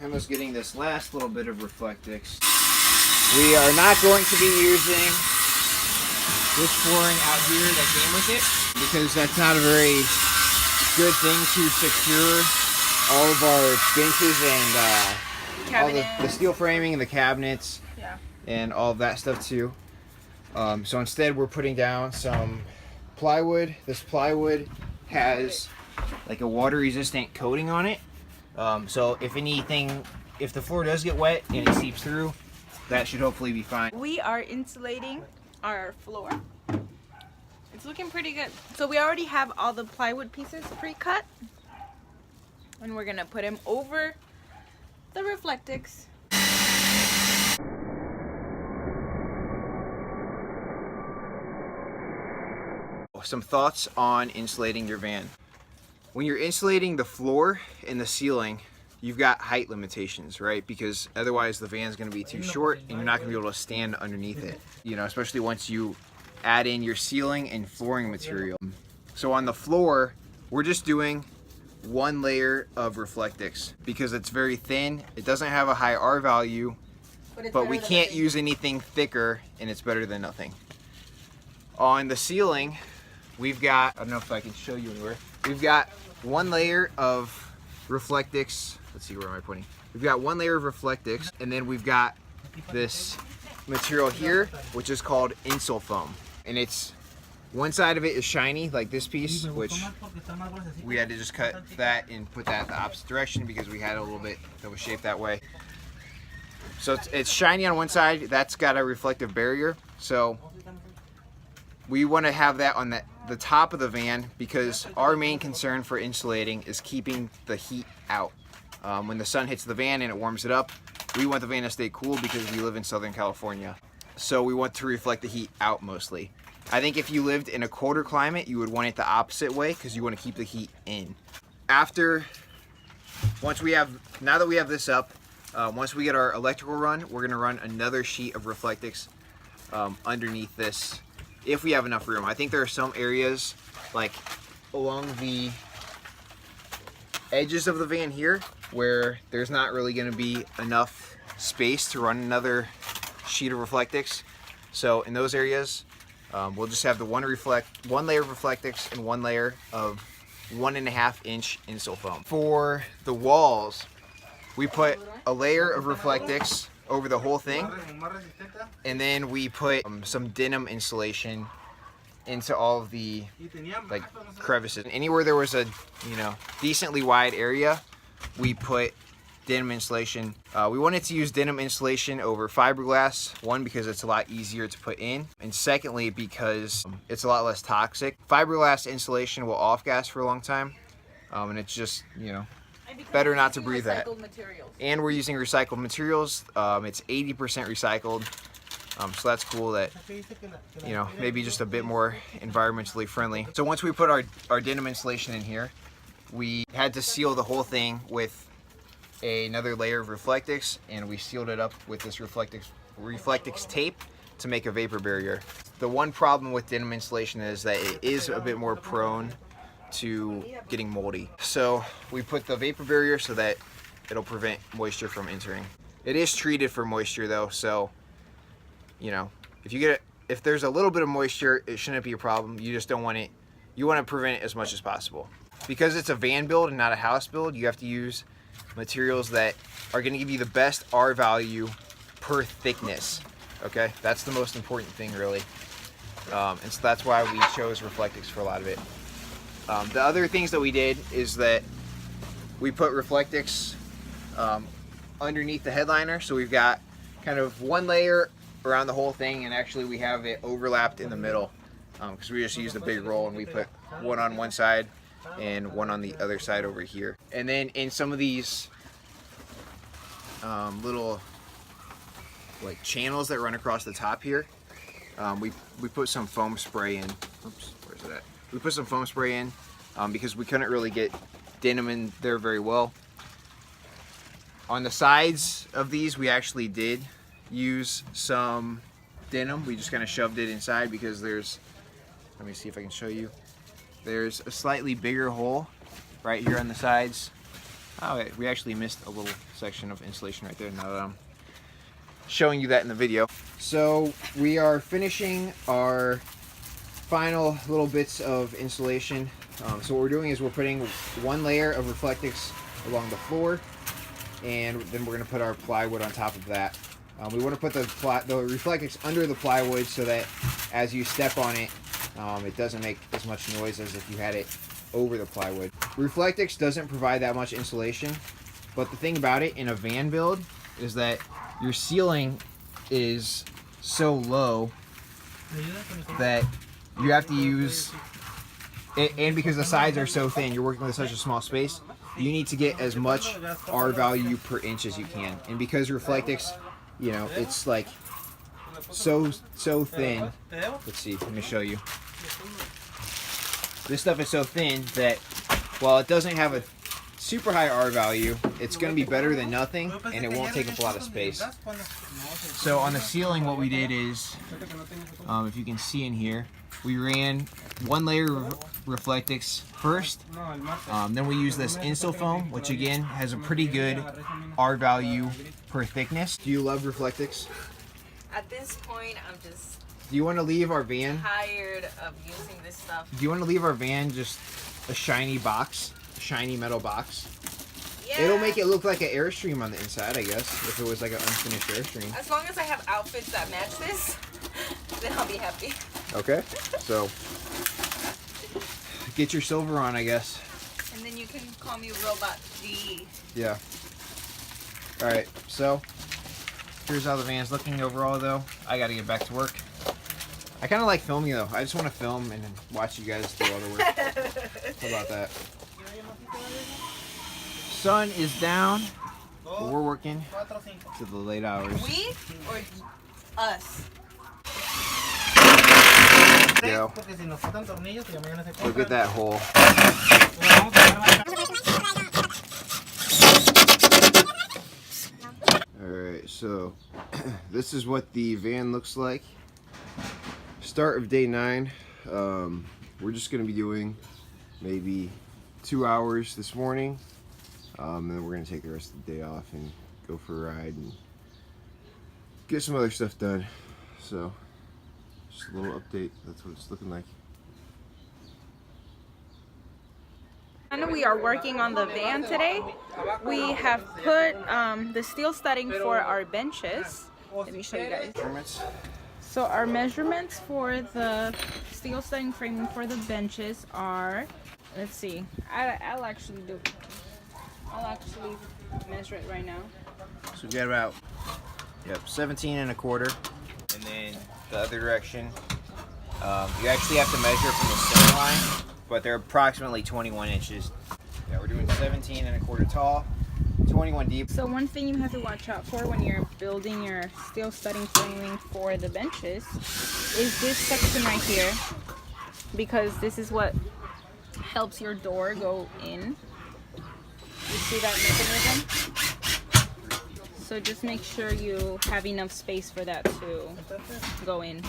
Emma's getting this last little bit of Reflectix. We are not going to be using this flooring out here that came with it because that's not a very good thing to secure all of our benches and all the steel framing and the cabinets and all of that stuff too. So instead we're putting down some plywood. This plywood has like a water resistant coating on it. So if the floor does get wet and it seeps through, that should hopefully be fine. We are insulating our floor. It's looking pretty good. So we already have all the plywood pieces pre-cut. And we're gonna put them over the Reflectix. Some thoughts on insulating your van. When you're insulating the floor and the ceiling, you've got height limitations, right? Because otherwise the van's gonna be too short and you're not gonna be able to stand underneath it. You know, especially once you add in your ceiling and flooring material. So on the floor, we're just doing one layer of Reflectix because it's very thin. It doesn't have a high R value, but we can't use anything thicker and it's better than nothing. On the ceiling, we've got, I don't know if I can show you anywhere, we've got one layer of Reflectix. Let's see, where am I pointing? We've got one layer of Reflectix, and then we've got this material here, which is called insul foam. And it's, one side of it is shiny, like this piece, which we had to just cut that and put that the opposite direction because we had a little bit that was shaped that way. So it's shiny on one side, that's got a reflective barrier. So we want to have that on the top of the van because our main concern for insulating is keeping the heat out. When the sun hits the van and it warms it up, we want the van to stay cool because we live in Southern California. So we want to reflect the heat out mostly. I think if you lived in a colder climate, you would want it the opposite way because you want to keep the heat in. Now that we have this up, once we get our electrical run, we're going to run another sheet of Reflectix underneath this if we have enough room. I think there are some areas like along the edges of the van here where there's not really going to be enough space to run another sheet of Reflectix. So in those areas, we'll just have the one layer of Reflectix and one layer of 1.5 inch insul foam. For the walls, we put a layer of Reflectix over the whole thing, and then we put some denim insulation into all of the like crevices. Anywhere there was a decently wide area, we put denim insulation. We wanted to use denim insulation over fiberglass, one because it's a lot easier to put in, and secondly because it's a lot less toxic. Fiberglass insulation will off-gas for a long time, and it's just, better not to breathe that. And we're using recycled materials. It's 80% recycled, so that's cool that, maybe just a bit more environmentally friendly. So once we put our denim insulation in here, we had to seal the whole thing with another layer of Reflectix, and we sealed it up with this Reflectix tape to make a vapor barrier. The one problem with denim insulation is that it is a bit more prone to getting moldy. So we put the vapor barrier so that it'll prevent moisture from entering. It is treated for moisture though, so if there's a little bit of moisture, it shouldn't be a problem. You just don't want it, you want to prevent it as much as possible. Because it's a van build and not a house build, you have to use materials that are going to give you the best R value per thickness. Okay, that's the most important thing really, and so that's why we chose Reflectix for a lot of it. The other things that we did is that we put Reflectix underneath the headliner, so we've got kind of one layer around the whole thing, and actually we have it overlapped in the middle because we just used a big roll and we put one on one side and one on the other side over here. And then in some of these little like channels that run across the top here, we put some foam spray in. Oops, where's it at? We put some foam spray in because we couldn't really get denim in there very well. On the sides of these, we actually did use some denim. We just kind of shoved it inside because there's, let me see if I can show you. There's a slightly bigger hole right here on the sides Oh, we actually missed a little section of insulation right there. Now that I'm showing you that in the video. So we are finishing our final little bits of insulation. So what we're doing is we're putting one layer of Reflectix along the floor, and then we're going to put our plywood on top of that. We want to put the Reflectix under the plywood so that as you step on it, it doesn't make as much noise as if you had it over the plywood. Reflectix doesn't provide that much insulation, but the thing about it in a van build is that your ceiling is so low that you have to use it, and because the sides are so thin, you're working with such a small space, you need to get as much R value per inch as you can. And because Reflectix, you know, it's like so thin. Let's see, let me show you. This stuff is so thin that while it doesn't have a super high R value, it's going to be better than nothing, and it won't take up a lot of space. So on the ceiling, what we did is, if you can see in here, we ran one layer of Reflectix first. Then we use this Insulfoam, which again has a pretty good R value per thickness. Do you love Reflectix? At this point, I'm just Do you want to leave our van? tired of using this stuff. Do you want to leave our van just a shiny box, a shiny metal box? Yeah. It'll make it look like an Airstream on the inside, I guess, if it was like an unfinished Airstream. As long as I have outfits that match this, then I'll be happy. Okay, so get your silver on, I guess. And then you can call me Robot G. Yeah. All right, so here's how the van's looking overall, though. I got to get back to work. I kind of like filming, though. I just want to film and watch you guys do all the work. How about that? Sun is down, but we're working to the late hours. We or us? Go. Look at that hole. Alright, so this is what the van looks like. Start of day 9. We're just going to be doing maybe 2 hours this morning. And then we're going to take the rest of the day off and go for a ride and get some other stuff done. So, just a little update. That's what it's looking like. And we are working on the van today. We have put the steel studding for our benches. Let me show you guys. Measurements. So our measurements for the steel studding framing for the benches are, let's see, I'll actually measure it right now. So we got about 17 1/4, and then the other direction. You actually have to measure from the center line, but they're approximately 21 inches. Yeah, we're doing 17 1/4 tall, 21 deep. So one thing you have to watch out for when you're building your steel studding framing for the benches is this section right here, because this is what helps your door go in. You see that mechanism? So just make sure you have enough space for that to go in.